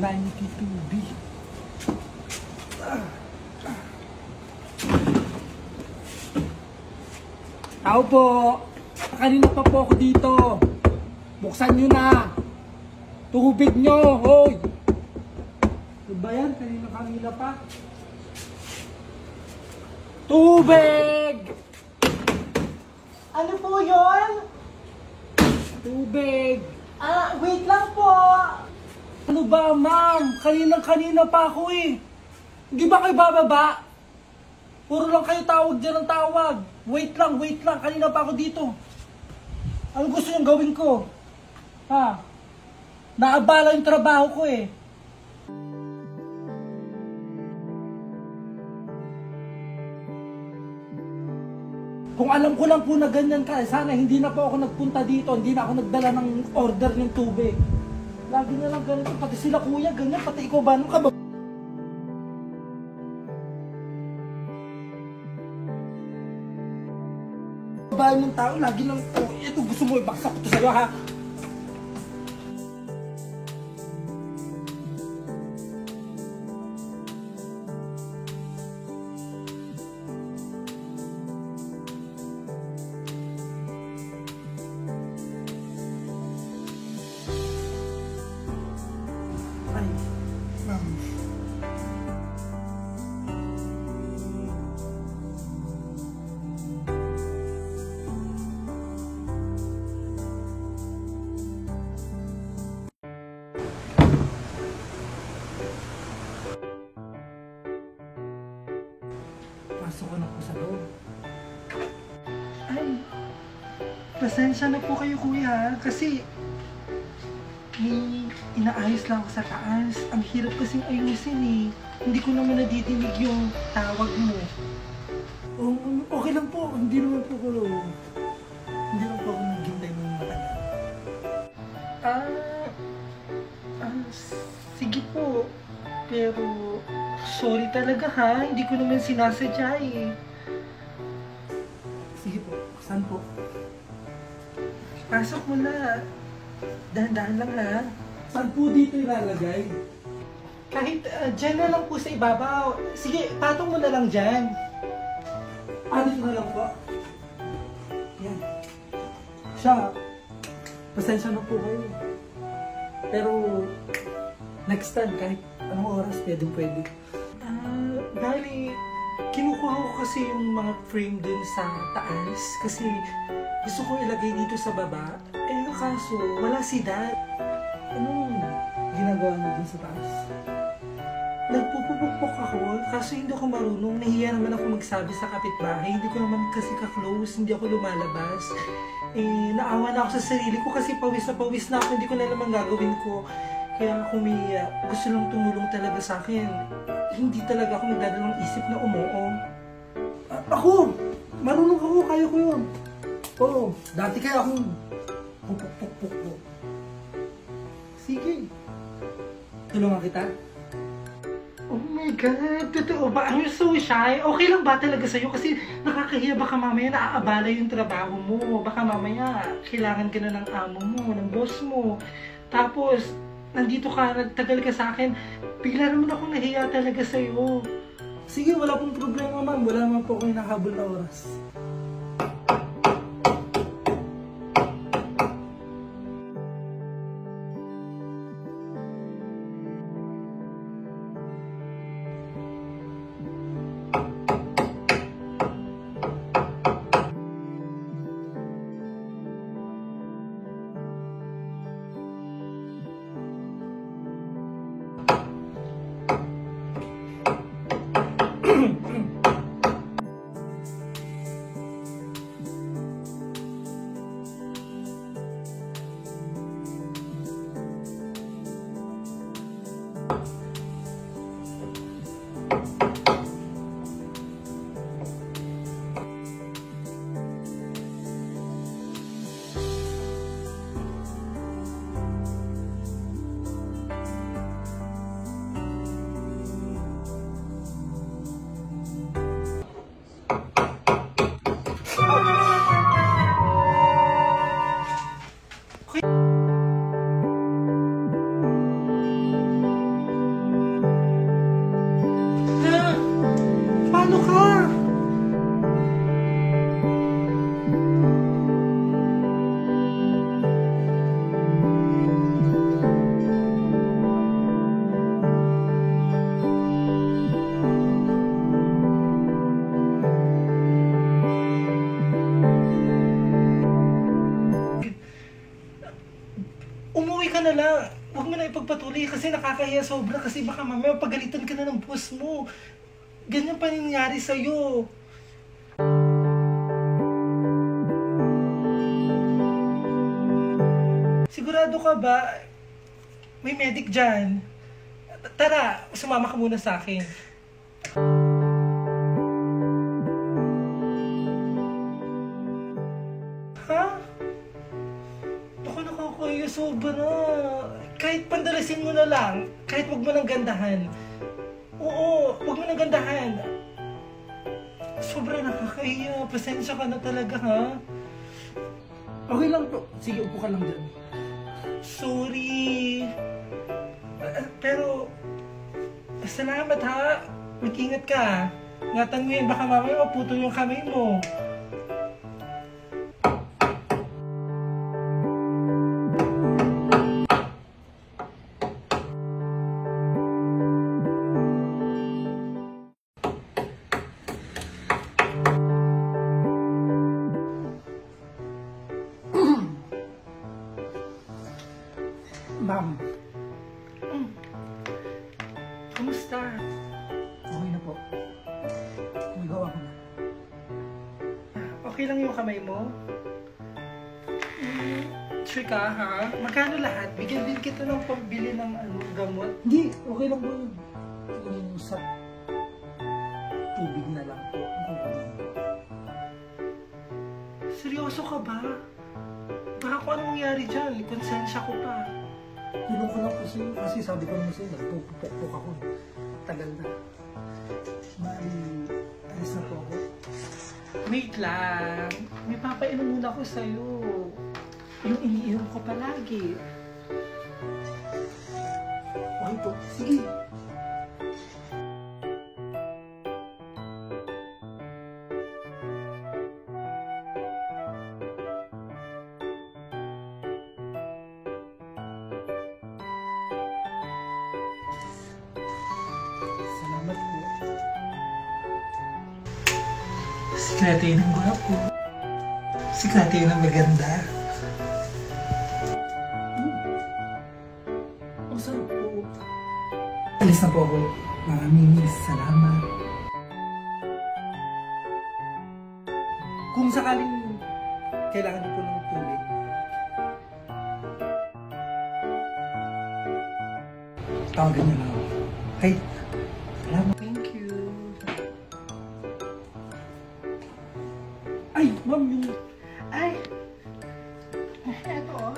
92B. Tao po! Kanina pa po ako dito. Buksan nyo na. Tubig nyo, hoy! Ano ba yan? Kanina pa. Tubig! Ano po yun? Tubig! Wait lang po. Ano ba, ma'am? Kanina pa ako eh. Hindi ba kayo bababa? Puro lang kayo tawag dyan ng tawag. Wait lang. Kanina pa ako dito. Ano gusto niyong gawin ko? Ha? Naabala yung trabaho ko eh. Kung alam ko lang po na ganyan ka, sana hindi na po ako nagpunta dito, hindi na ako nagdala ng order ng tubig. Lagi na lang ganito, pati sila kuya, ganyan, pati ikaw ba, anong ka ba? Babae mong tao, lagi lang, oh, ito gusto mo, ibaksak ko sa'yo ha? Ay, ma'am. Pasok ko na po sa loob. Ay, pasensya na po kayo kuya, kasi may inaayos lang ako sa taas. Ang hirap kasing ayusin eh. Hindi ko naman nadidinig yung tawag mo. Oh, okay lang po. Hindi naman po ako naghintay ng matagal. Sige po. Pero, sorry talaga ha. Hindi ko naman sinasadya eh. Sige po. Saan po? Pasok mo na. Dahan-dahan lang ha. Saan po dito ilalagay? Kahit dyan na lang po sa ibabaw. Sige, patong mo na lang dyan. Dito na lang po. Yan. Siya, pasensya na po kayo. Pero, next time, kahit anong oras, pwede. Bali, kinukuha ko kasi yung mga frame dun sa taas. Kasi gusto ko ilagay dito sa baba. Kaso, wala si Dad. Anong ginagawa mo dun sa taas? Nagpupupukpok ako, kaso hindi ako marunong. Nahiya naman ako magsabi sa kapitbahay. Hindi ko naman kasi ka-close, hindi ako lumalabas. Naawa na ako sa sarili ko kasi pawis na ako. Hindi ko na naman gagawin ko. Kaya kung may gusto lang tumulong talaga sa akin, hindi talaga ako nagdadalang isip na umuo. Ako! Marunong ako, kaya ko yun. Oo, dati kaya akong pupuk. Sige. Tulungan kita? Oh my God! Totoo ba? I'm so shy. Okay lang ba talaga sa'yo? Kasi nakakahiya, baka mamaya naaabala yung trabaho mo. Baka mamaya kailangan ka na ng amo mo, ng boss mo. Tapos, nandito ka, nagtagal ka sa akin. Bigla naman ako nahiya talaga sa'yo. Sige, wala pong problema ma'am. Wala naman po akong nakahabol na oras. na lang. Huwag mo na ipagpatuloy kasi nakakahiya sobra kasi baka mamaya pagalitan ka na ng boss mo. Ganyan pa nangyari sa'yo. Sigurado ka ba? May medic dyan. Tara, sumama ka muna sa akin. Ha? Ako nakakaya sobra. Kahit pandalasin mo na lang. Kahit wag mo nang gandahan. Oo, wag mo nang gandahan. Sobra nakakaya. Pasensya ka na talaga, ha? Okay lang po. Sige, upo ka lang dyan. Sorry. Pero, salamat ha. Mag-ingat ka. Ingatan mo yan, baka mamaya maputol yung kamay mo. Ma'am, Kamusta? okay na po. Magawa ko na. Okay lang yung kamay mo? Sure ka ha? Magkano lahat? Bigyan din kita ng pambili ng gamot. Hindi, okay lang po yun. Yung sa tubig na lang po. Seryoso ka ba? Baka kung anong mangyari dyan, konsensya ko pa. Tulong ko lang po sa'yo kasi sabi ko naman sa'yo, nagpupukpuk ako. Tagal na. Mali, alis na po ako. Wait lang. May papainom muna ako sa'yo. Yung iniinom ko palagi. Okay po, sige. Salamat po. Sikreto yun ang gwapo. Sikreto yun ang maganda. Ang sarap po. Alis na po ako. Maraming salamat. Kung sakaling kailangan niyo po ng tubig, Tawagan niyo lang ako. Okay? Salamat. Thank you. ay, ma'am, yung Ay! Eto oh.